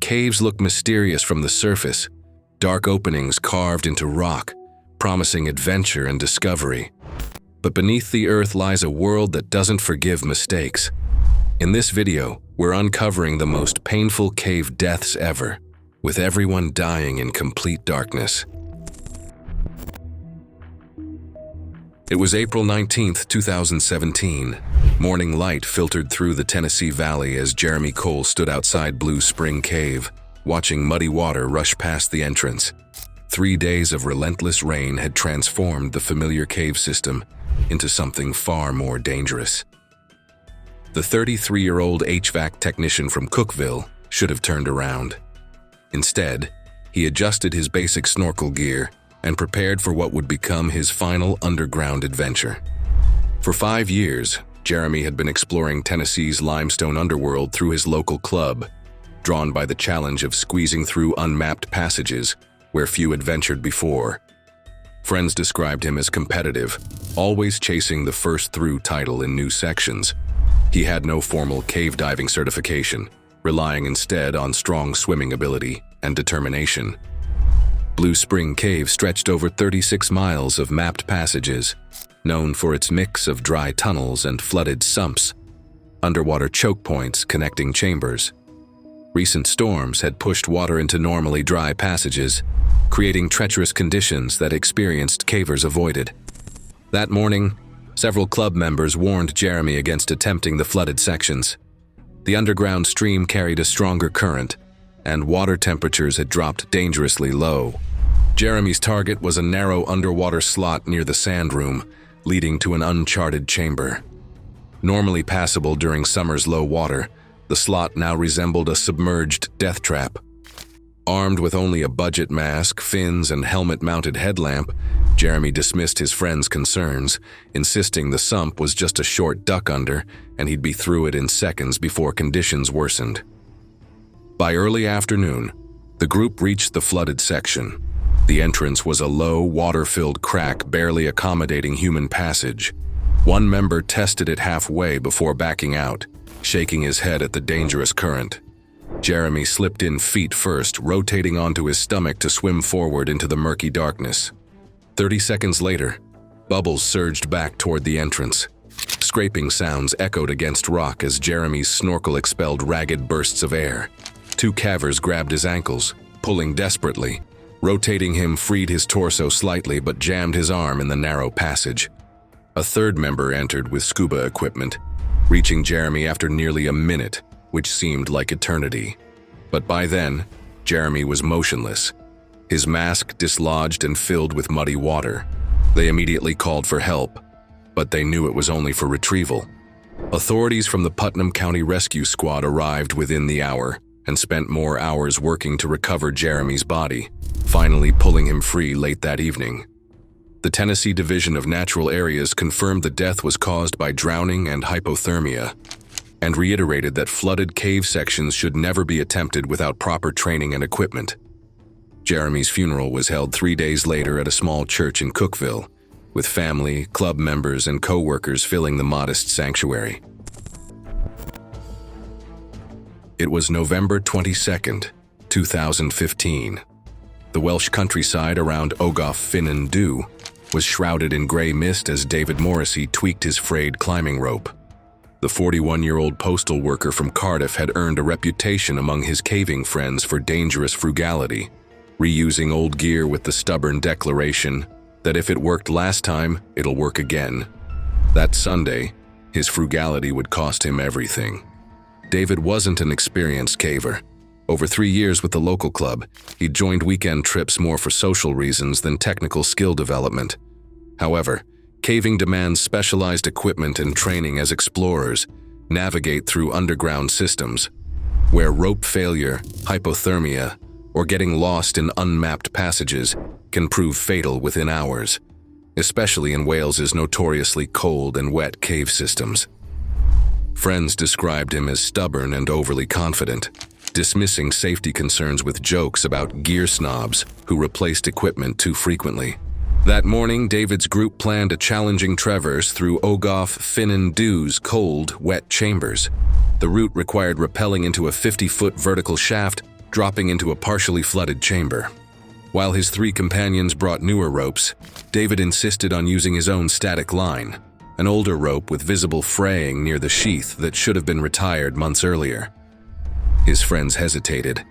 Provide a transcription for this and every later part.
Caves look mysterious from the surface, dark openings carved into rock, promising adventure and discovery. But beneath the earth lies a world that doesn't forgive mistakes. In this video, we're uncovering the most painful cave deaths ever, with everyone dying in complete darkness. It was April 19th, 2017. Morning light filtered through the Tennessee Valley as Jeremy Cole stood outside Blue Spring Cave, watching muddy water rush past the entrance. 3 days of relentless rain had transformed the familiar cave system into something far more dangerous. The 33-year-old HVAC technician from Cookeville should have turned around. Instead, he adjusted his basic snorkel gear and prepared for what would become his final underground adventure. For 5 years, Jeremy had been exploring Tennessee's limestone underworld through his local club, drawn by the challenge of squeezing through unmapped passages where few had ventured before. Friends described him as competitive, always chasing the first through title in new sections. He had no formal cave diving certification, relying instead on strong swimming ability and determination. Blue Spring Cave stretched over 36 miles of mapped passages, known for its mix of dry tunnels and flooded sumps, underwater choke points connecting chambers. Recent storms had pushed water into normally dry passages, creating treacherous conditions that experienced cavers avoided. That morning, several club members warned Jeremy against attempting the flooded sections. The underground stream carried a stronger current, and water temperatures had dropped dangerously low. Jeremy's target was a narrow underwater slot near the sand room, leading to an uncharted chamber. Normally passable during summer's low water, the slot now resembled a submerged death trap. Armed with only a budget mask, fins, and helmet-mounted headlamp, Jeremy dismissed his friend's concerns, insisting the sump was just a short duck under and he'd be through it in seconds before conditions worsened. By early afternoon, the group reached the flooded section. The entrance was a low, water-filled crack barely accommodating human passage. One member tested it halfway before backing out, shaking his head at the dangerous current. Jeremy slipped in feet first, rotating onto his stomach to swim forward into the murky darkness. 30 seconds later, bubbles surged back toward the entrance. Scraping sounds echoed against rock as Jeremy's snorkel expelled ragged bursts of air. 2 cavers grabbed his ankles, pulling desperately. Rotating him freed his torso slightly but jammed his arm in the narrow passage. A third member entered with scuba equipment, reaching Jeremy after nearly a minute, which seemed like eternity. But by then, Jeremy was motionless, his mask dislodged and filled with muddy water. They immediately called for help, but they knew it was only for retrieval. Authorities from the Putnam County Rescue Squad arrived within the hour and spent more hours working to recover Jeremy's body, finally pulling him free late that evening. The Tennessee Division of Natural Areas confirmed the death was caused by drowning and hypothermia, and reiterated that flooded cave sections should never be attempted without proper training and equipment. Jeremy's funeral was held 3 days later at a small church in Cookeville, with family, club members, and co-workers filling the modest sanctuary. It was November 22nd, 2015. The Welsh countryside around Ogof Ffynnon Dhu was shrouded in gray mist as David Morrissey tweaked his frayed climbing rope. The 41-year-old postal worker from Cardiff had earned a reputation among his caving friends for dangerous frugality, reusing old gear with the stubborn declaration that if it worked last time, it'll work again. That Sunday, his frugality would cost him everything. David wasn't an experienced caver. Over 3 years with the local club, he'd joined weekend trips more for social reasons than technical skill development. However, caving demands specialized equipment and training as explorers navigate through underground systems, where rope failure, hypothermia, or getting lost in unmapped passages can prove fatal within hours, especially in Wales's notoriously cold and wet cave systems. Friends described him as stubborn and overly confident, dismissing safety concerns with jokes about gear snobs who replaced equipment too frequently. That morning, David's group planned a challenging traverse through Ogof Ffynnon Dhu's cold, wet chambers. The route required rappelling into a 50-foot vertical shaft dropping into a partially flooded chamber. While his three companions brought newer ropes, David insisted on using his own static line, an older rope with visible fraying near the sheath that should have been retired months earlier. His friends hesitated,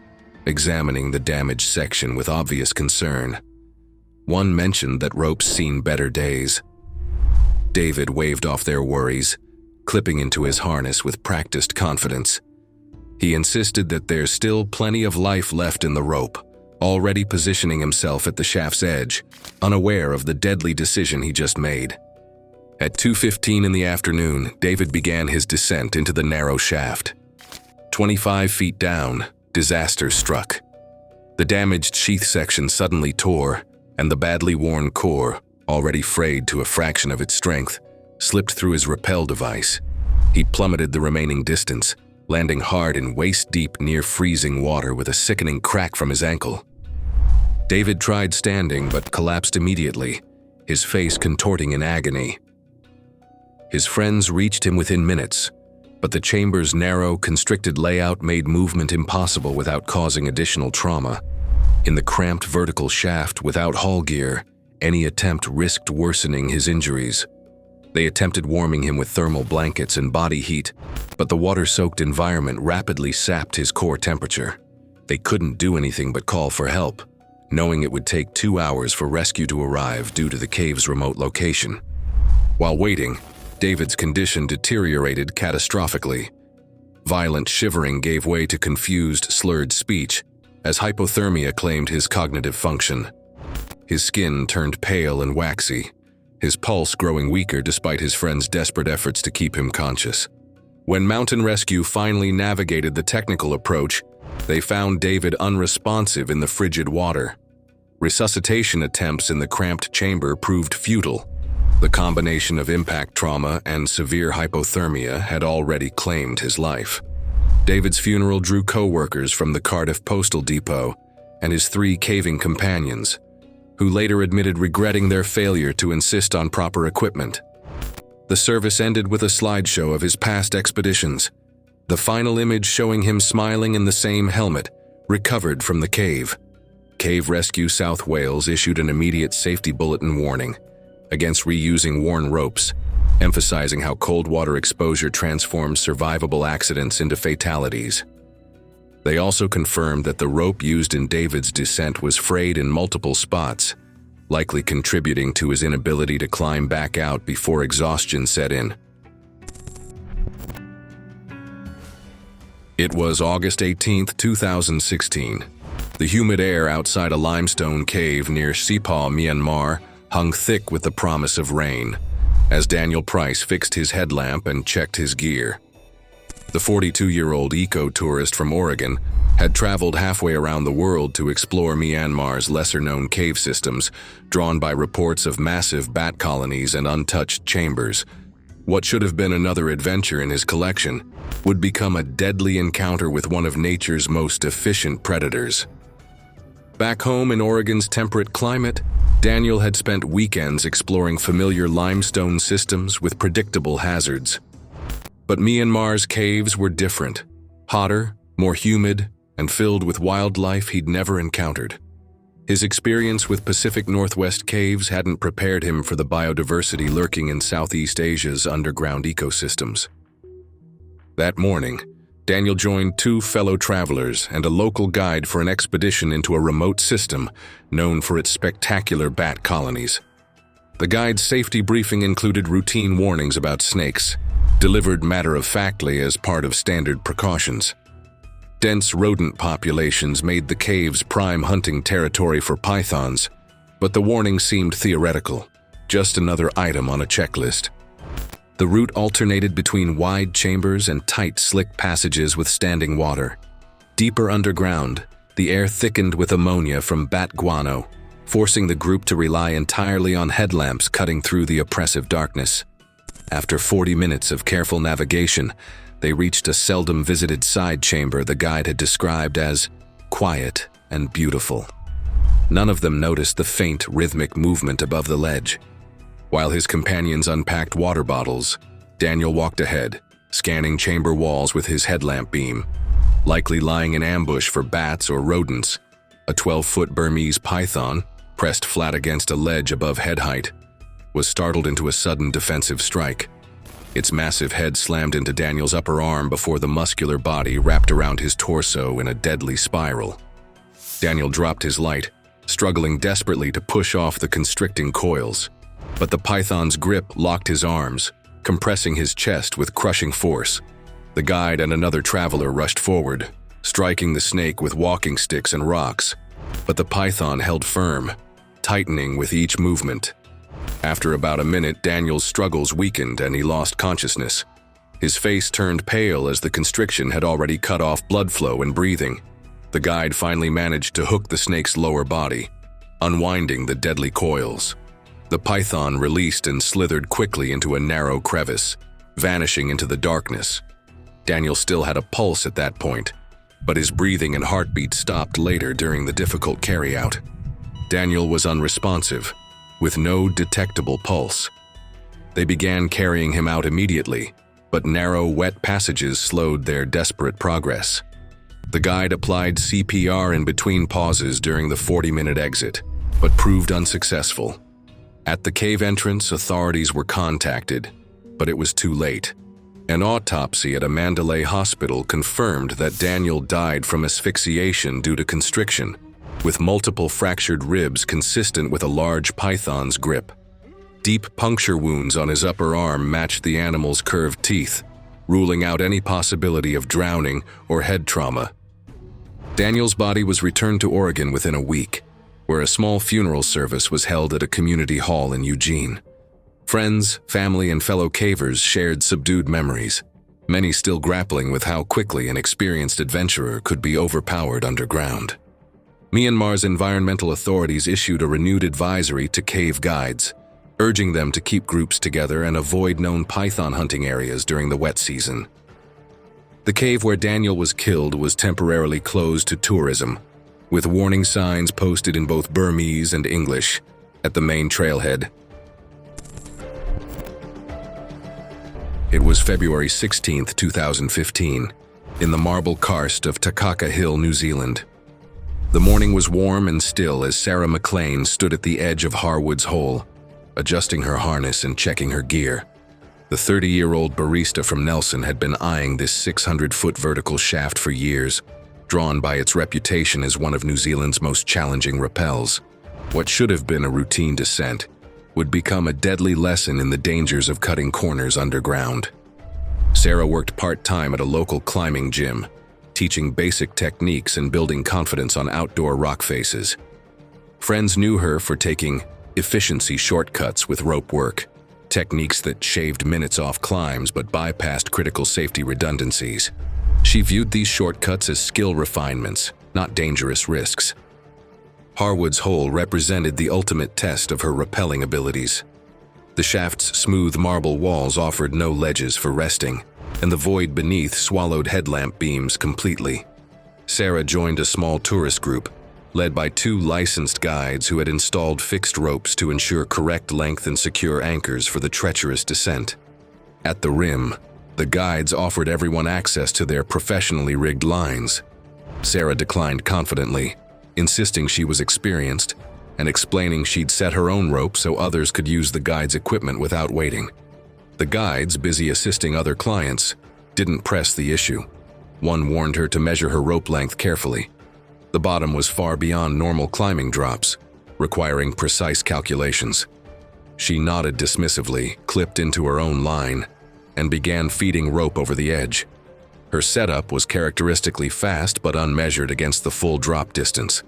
examining the damaged section with obvious concern. One mentioned that ropes seen better days. David waved off their worries, clipping into his harness with practiced confidence. He insisted that there's still plenty of life left in the rope, already positioning himself at the shaft's edge, unaware of the deadly decision he just made. At 2:15 in the afternoon, David began his descent into the narrow shaft. 25 feet down, disaster struck. The damaged sheath section suddenly tore, and the badly worn core, already frayed to a fraction of its strength, slipped through his rappel device. He plummeted the remaining distance, landing hard in waist-deep near-freezing water with a sickening crack from his ankle. David tried standing but collapsed immediately, his face contorting in agony. His friends reached him within minutes, but the chamber's narrow, constricted layout made movement impossible without causing additional trauma. In the cramped vertical shaft without haul gear, any attempt risked worsening his injuries. They attempted warming him with thermal blankets and body heat, but the water-soaked environment rapidly sapped his core temperature. They couldn't do anything but call for help, knowing it would take 2 hours for rescue to arrive due to the cave's remote location. While waiting, David's condition deteriorated catastrophically. Violent shivering gave way to confused, slurred speech, as hypothermia claimed his cognitive function. His skin turned pale and waxy, his pulse growing weaker despite his friends' desperate efforts to keep him conscious. When mountain rescue finally navigated the technical approach, they found David unresponsive in the frigid water. Resuscitation attempts in the cramped chamber proved futile. The combination of impact trauma and severe hypothermia had already claimed his life. David's funeral drew co-workers from the Cardiff Postal Depot and his 3 caving companions, who later admitted regretting their failure to insist on proper equipment. The service ended with a slideshow of his past expeditions, the final image showing him smiling in the same helmet, recovered from the cave. Cave Rescue South Wales issued an immediate safety bulletin warning against reusing worn ropes, emphasizing how cold water exposure transforms survivable accidents into fatalities. They also confirmed that the rope used in David's descent was frayed in multiple spots, likely contributing to his inability to climb back out before exhaustion set in. It was August 18, 2016. The humid air outside a limestone cave near Sepah, Myanmar, hung thick with the promise of rain, as Daniel Price fixed his headlamp and checked his gear. The 42-year-old eco-tourist from Oregon had traveled halfway around the world to explore Myanmar's lesser-known cave systems, drawn by reports of massive bat colonies and untouched chambers. What should have been another adventure in his collection would become a deadly encounter with one of nature's most efficient predators. Back home in Oregon's temperate climate, Daniel had spent weekends exploring familiar limestone systems with predictable hazards. But Myanmar's caves were different, hotter, more humid, and filled with wildlife he'd never encountered. His experience with Pacific Northwest caves hadn't prepared him for the biodiversity lurking in Southeast Asia's underground ecosystems. That morning, Daniel joined 2 fellow travelers and a local guide for an expedition into a remote system known for its spectacular bat colonies. The guide's safety briefing included routine warnings about snakes, delivered matter-of-factly as part of standard precautions. Dense rodent populations made the caves prime hunting territory for pythons, but the warning seemed theoretical, just another item on a checklist. The route alternated between wide chambers and tight, slick passages with standing water. Deeper underground, the air thickened with ammonia from bat guano, forcing the group to rely entirely on headlamps cutting through the oppressive darkness. After 40 minutes of careful navigation, they reached a seldom-visited side chamber the guide had described as quiet and beautiful. None of them noticed the faint, rhythmic movement above the ledge. While his companions unpacked water bottles, Daniel walked ahead, scanning chamber walls with his headlamp beam. likely lying in ambush for bats or rodents. A 12-foot Burmese python, pressed flat against a ledge above head height, was startled into a sudden defensive strike. Its massive head slammed into Daniel's upper arm before the muscular body wrapped around his torso in a deadly spiral. Daniel dropped his light, struggling desperately to push off the constricting coils. But the python's grip locked his arms, compressing his chest with crushing force. The guide and another traveler rushed forward, striking the snake with walking sticks and rocks. But the python held firm, tightening with each movement. After about a minute, Daniel's struggles weakened and he lost consciousness. His face turned pale as the constriction had already cut off blood flow and breathing. The guide finally managed to hook the snake's lower body, unwinding the deadly coils. The python released and slithered quickly into a narrow crevice, vanishing into the darkness. Daniel still had a pulse at that point, but his breathing and heartbeat stopped later during the difficult carryout. Daniel was unresponsive, with no detectable pulse. They began carrying him out immediately, but narrow, wet passages slowed their desperate progress. The guide applied CPR in between pauses during the 40-minute exit, but proved unsuccessful. At the cave entrance, authorities were contacted, but it was too late. An autopsy at a Mandalay hospital confirmed that Daniel died from asphyxiation due to constriction, with multiple fractured ribs consistent with a large python's grip. Deep puncture wounds on his upper arm matched the animal's curved teeth, ruling out any possibility of drowning or head trauma. Daniel's body was returned to Oregon within a week, where a small funeral service was held at a community hall in Eugene. Friends, family, and fellow cavers shared subdued memories, many still grappling with how quickly an experienced adventurer could be overpowered underground. Myanmar's environmental authorities issued a renewed advisory to cave guides, urging them to keep groups together and avoid known python hunting areas during the wet season. The cave where Daniel was killed was temporarily closed to tourism, with warning signs posted in both Burmese and English at the main trailhead. It was February 16, 2015, in the marble karst of Takaka Hill, New Zealand. The morning was warm and still as Sarah McLean stood at the edge of Harwood's Hole, adjusting her harness and checking her gear. The 30-year-old barista from Nelson had been eyeing this 600-foot vertical shaft for years, drawn by its reputation as one of New Zealand's most challenging rappels. What should have been a routine descent would become a deadly lesson in the dangers of cutting corners underground. Sarah worked part-time at a local climbing gym, teaching basic techniques and building confidence on outdoor rock faces. Friends knew her for taking efficiency shortcuts with rope work, techniques that shaved minutes off climbs but bypassed critical safety redundancies. She viewed these shortcuts as skill refinements, not dangerous risks. Harwood's Hole represented the ultimate test of her rappelling abilities. The shaft's smooth marble walls offered no ledges for resting, and the void beneath swallowed headlamp beams completely. Sarah joined a small tourist group, led by 2 licensed guides who had installed fixed ropes to ensure correct length and secure anchors for the treacherous descent. At the rim, the guides offered everyone access to their professionally rigged lines. Sarah declined confidently, insisting she was experienced and explaining she'd set her own rope so others could use the guides' equipment without waiting. The guides, busy assisting other clients, didn't press the issue. One warned her to measure her rope length carefully. The bottom was far beyond normal climbing drops, requiring precise calculations. She nodded dismissively, clipped into her own line, and began feeding rope over the edge. Her setup was characteristically fast but unmeasured against the full drop distance.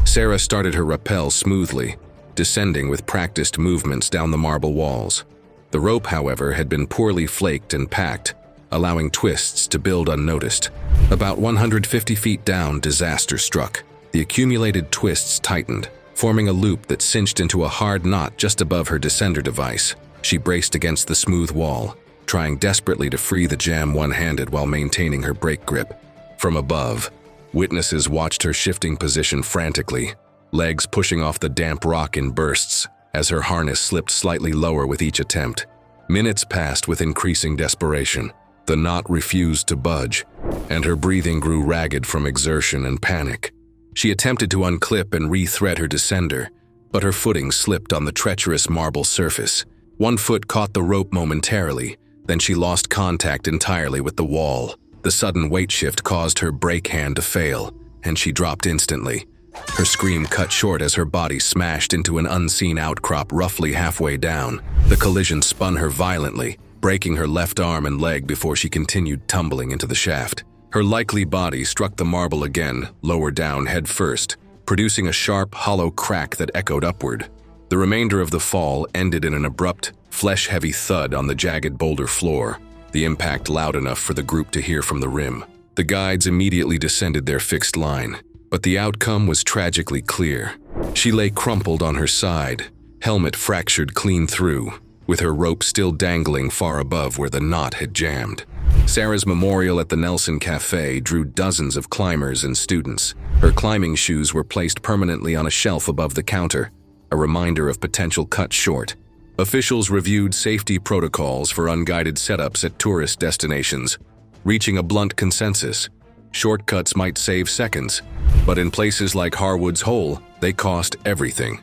Sarah started her rappel smoothly, descending with practiced movements down the marble walls. The rope, however, had been poorly flaked and packed, allowing twists to build unnoticed. About 150 feet down, disaster struck. The accumulated twists tightened, forming a loop that cinched into a hard knot just above her descender device. She braced against the smooth wall, trying desperately to free the jam one-handed while maintaining her brake grip. From above, witnesses watched her shifting position frantically, legs pushing off the damp rock in bursts as her harness slipped slightly lower with each attempt. Minutes passed with increasing desperation. The knot refused to budge, and her breathing grew ragged from exertion and panic. She attempted to unclip and re-thread her descender, but her footing slipped on the treacherous marble surface. One foot caught the rope momentarily, then she lost contact entirely with the wall. The sudden weight shift caused her brake hand to fail, and she dropped instantly. Her scream cut short as her body smashed into an unseen outcrop roughly halfway down. The collision spun her violently, breaking her left arm and leg before she continued tumbling into the shaft. Her likely body struck the marble again, lower down head first, producing a sharp, hollow crack that echoed upward. The remainder of the fall ended in an abrupt, flesh-heavy thud on the jagged boulder floor, the impact loud enough for the group to hear from the rim. The guides immediately descended their fixed line, but the outcome was tragically clear. She lay crumpled on her side, helmet fractured clean through, with her rope still dangling far above where the knot had jammed. Sarah's memorial at the Nelson Cafe drew dozens of climbers and students. Her climbing shoes were placed permanently on a shelf above the counter, a reminder of potential cut short. Officials reviewed safety protocols for unguided setups at tourist destinations, reaching a blunt consensus. Shortcuts might save seconds, but in places like Harwood's Hole, they cost everything.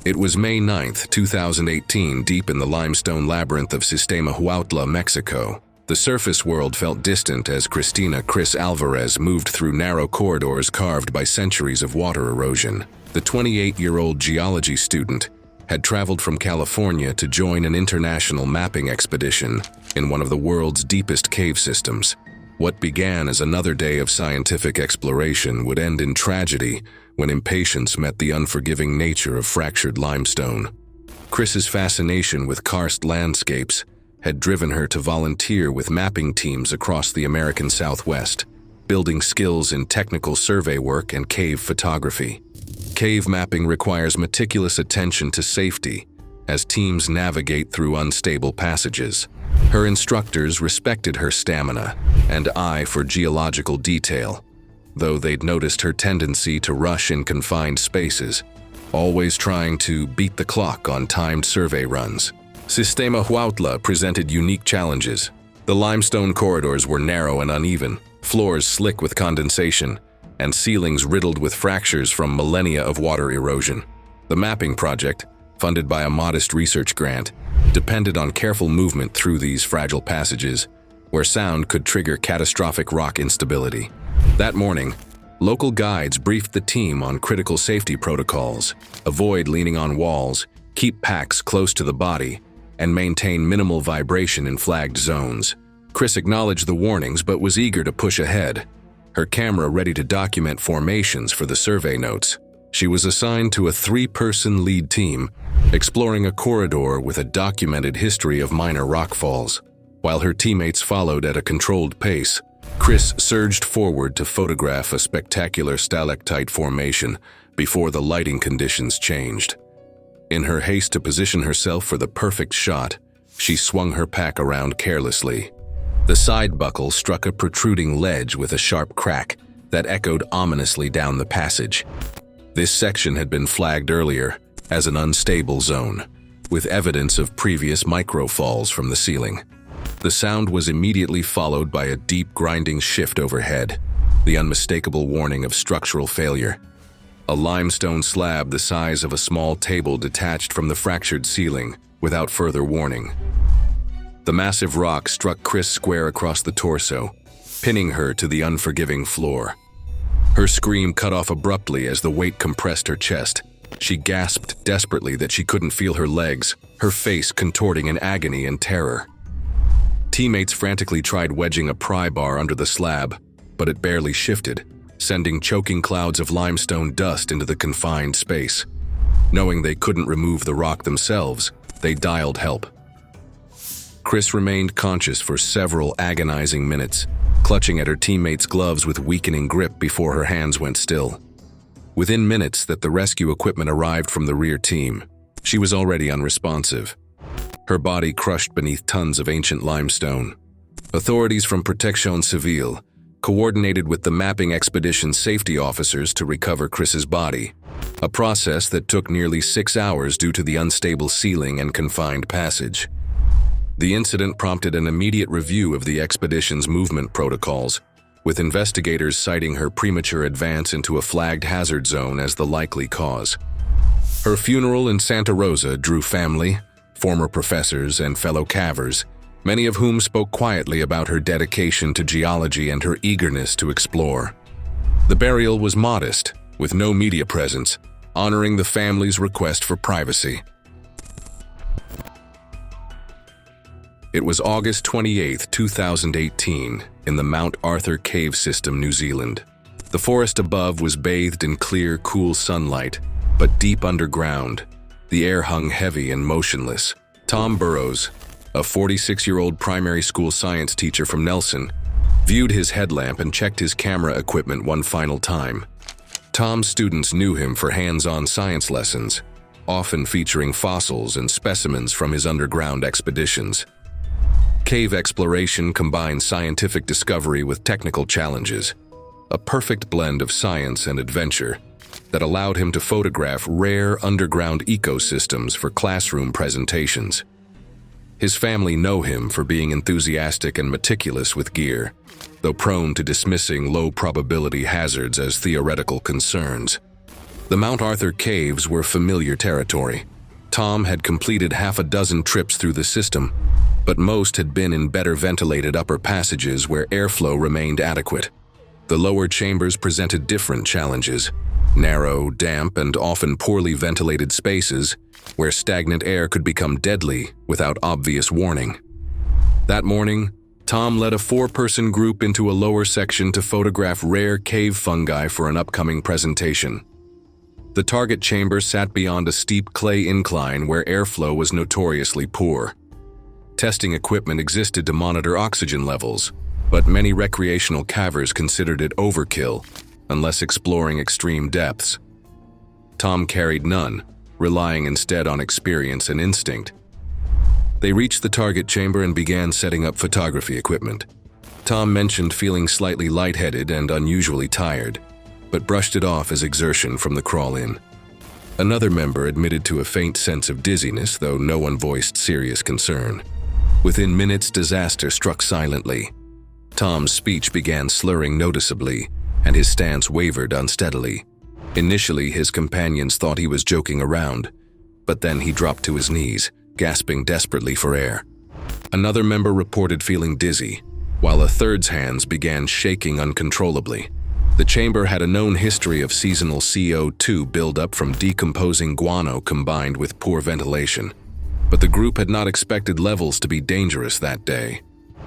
It was May 9, 2018, deep in the limestone labyrinth of Sistema Huautla, Mexico. The surface world felt distant as Chris Alvarez moved through narrow corridors carved by centuries of water erosion. The 28-year-old geology student had traveled from California to join an international mapping expedition in one of the world's deepest cave systems. What began as another day of scientific exploration would end in tragedy when impatience met the unforgiving nature of fractured limestone. Chris's fascination with karst landscapes had driven her to volunteer with mapping teams across the American Southwest, building skills in technical survey work and cave photography. Cave mapping requires meticulous attention to safety as teams navigate through unstable passages. Her instructors respected her stamina and eye for geological detail, though they'd noticed her tendency to rush in confined spaces, always trying to beat the clock on timed survey runs. Sistema Huautla presented unique challenges. The limestone corridors were narrow and uneven, floors slick with condensation, and ceilings riddled with fractures from millennia of water erosion. The mapping project, funded by a modest research grant, depended on careful movement through these fragile passages, where sound could trigger catastrophic rock instability. That morning, local guides briefed the team on critical safety protocols: avoid leaning on walls, keep packs close to the body, and maintain minimal vibration in flagged zones. Chris acknowledged the warnings but was eager to push ahead, her camera ready to document formations for the survey notes. She was assigned to a 3-person lead team, exploring a corridor with a documented history of minor rockfalls. While her teammates followed at a controlled pace, Chris surged forward to photograph a spectacular stalactite formation before the lighting conditions changed. In her haste to position herself for the perfect shot, she swung her pack around carelessly. The side buckle struck a protruding ledge with a sharp crack that echoed ominously down the passage. This section had been flagged earlier as an unstable zone, with evidence of previous microfalls from the ceiling. The sound was immediately followed by a deep grinding shift overhead, the unmistakable warning of structural failure. A limestone slab the size of a small table detached from the fractured ceiling without further warning. The massive rock struck Chris square across the torso, pinning her to the unforgiving floor. Her scream cut off abruptly as the weight compressed her chest. She gasped desperately that she couldn't feel her legs, her face contorting in agony and terror. Teammates frantically tried wedging a pry bar under the slab, but it barely shifted, sending choking clouds of limestone dust into the confined space. Knowing they couldn't remove the rock themselves, they dialed help. Chris remained conscious for several agonizing minutes, clutching at her teammates' gloves with weakening grip before her hands went still. Within minutes that the rescue equipment arrived from the rear team, she was already unresponsive, her body crushed beneath tons of ancient limestone. Authorities from Protección Civil coordinated with the mapping expedition's safety officers to recover Chris's body, a process that took nearly 6 hours due to the unstable ceiling and confined passage. The incident prompted an immediate review of the expedition's movement protocols, with investigators citing her premature advance into a flagged hazard zone as the likely cause. Her funeral in Santa Rosa drew family, former professors, and fellow cavers, many of whom spoke quietly about her dedication to geology and her eagerness to explore. The burial was modest, with no media presence, honoring the family's request for privacy. It was August 28, 2018, in the Mount Arthur Cave System, New Zealand. The forest above was bathed in clear, cool sunlight, but deep underground, the air hung heavy and motionless. Tom Burrows, a 46-year-old primary school science teacher from Nelson, viewed his headlamp and checked his camera equipment one final time. Tom's students knew him for hands-on science lessons, often featuring fossils and specimens from his underground expeditions. Cave exploration combines scientific discovery with technical challenges, a perfect blend of science and adventure that allowed him to photograph rare underground ecosystems for classroom presentations. His family know him for being enthusiastic and meticulous with gear, though prone to dismissing low-probability hazards as theoretical concerns. The Mount Arthur Caves were familiar territory. Tom had completed half a dozen trips through the system, but most had been in better ventilated upper passages where airflow remained adequate. The lower chambers presented different challenges: narrow, damp, and often poorly ventilated spaces where stagnant air could become deadly without obvious warning. That morning, Tom led a 4-person group into a lower section to photograph rare cave fungi for an upcoming presentation. The target chamber sat beyond a steep clay incline where airflow was notoriously poor. Testing equipment existed to monitor oxygen levels, but many recreational cavers considered it overkill unless exploring extreme depths. Tom carried none, relying instead on experience and instinct. They reached the target chamber and began setting up photography equipment. Tom mentioned feeling slightly lightheaded and unusually tired, but brushed it off as exertion from the crawl-in. Another member admitted to a faint sense of dizziness, though no one voiced serious concern. Within minutes, disaster struck silently. Tom's speech began slurring noticeably, and his stance wavered unsteadily. Initially, his companions thought he was joking around, but then he dropped to his knees, gasping desperately for air. Another member reported feeling dizzy, while a third's hands began shaking uncontrollably. The chamber had a known history of seasonal CO2 buildup from decomposing guano combined with poor ventilation, but the group had not expected levels to be dangerous that day.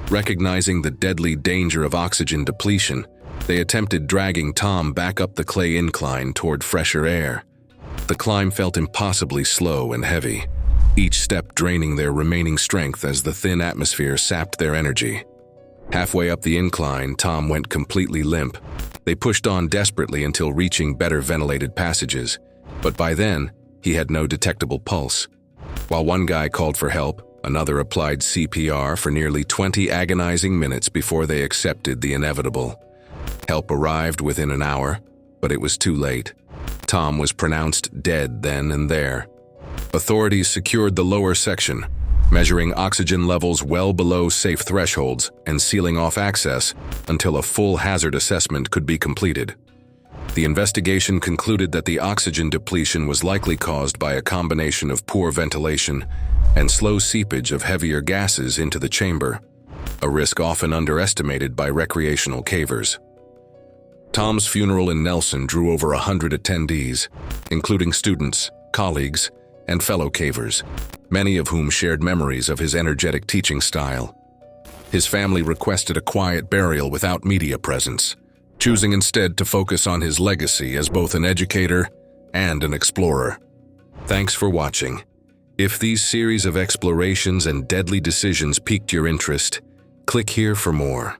Recognizing the deadly danger of oxygen depletion, they attempted dragging Tom back up the clay incline toward fresher air. The climb felt impossibly slow and heavy, each step draining their remaining strength as the thin atmosphere sapped their energy. Halfway up the incline, Tom went completely limp. They pushed on desperately until reaching better ventilated passages, but by then, he had no detectable pulse. While one guy called for help, another applied CPR for nearly 20 agonizing minutes before they accepted the inevitable. Help arrived within an hour, but it was too late. Tom was pronounced dead then and there. Authorities secured the lower section, measuring oxygen levels well below safe thresholds and sealing off access until a full hazard assessment could be completed. The investigation concluded that the oxygen depletion was likely caused by a combination of poor ventilation and slow seepage of heavier gases into the chamber, a risk often underestimated by recreational cavers. Tom's funeral in Nelson drew over 100 attendees, including students, colleagues, and fellow cavers, many of whom shared memories of his energetic teaching style. His family requested a quiet burial without media presence, choosing instead to focus on his legacy as both an educator and an explorer. Thanks for watching. If these series of explorations and deadly decisions piqued your interest, click here for more.